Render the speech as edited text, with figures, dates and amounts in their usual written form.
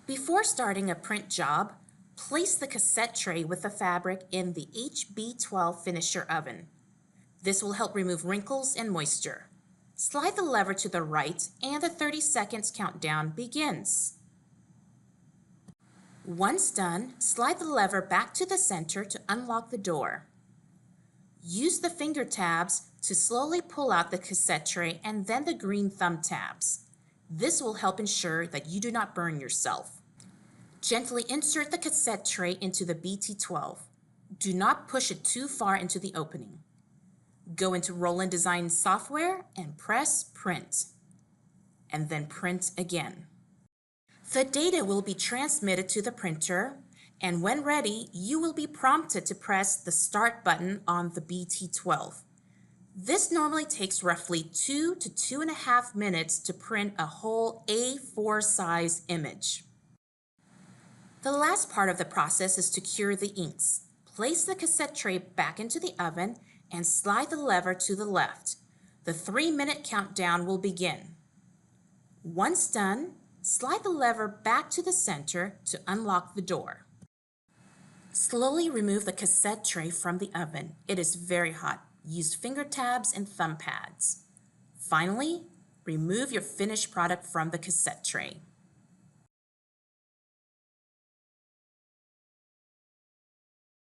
Before starting a print job, place the cassette tray with the fabric in the BT-12 finisher oven. This will help remove wrinkles and moisture. Slide the lever to the right and the 30 seconds countdown begins. Once done, slide the lever back to the center to unlock the door. Use the finger tabs to slowly pull out the cassette tray and then the green thumb tabs. This will help ensure that you do not burn yourself. Gently insert the cassette tray into the BT-12. Do not push it too far into the opening. Go into Roland Design software and press Print, and then print again. The data will be transmitted to the printer, and when ready, you will be prompted to press the Start button on the BT-12. This normally takes roughly 2 to 2.5 minutes to print a whole A4 size image. The last part of the process is to cure the inks. Place the cassette tray back into the oven and slide the lever to the left. The 3-minute countdown will begin. Once done, slide the lever back to the center to unlock the door. Slowly remove the cassette tray from the oven. It is very hot. Use finger tabs and thumb pads. Finally, remove your finished product from the cassette tray.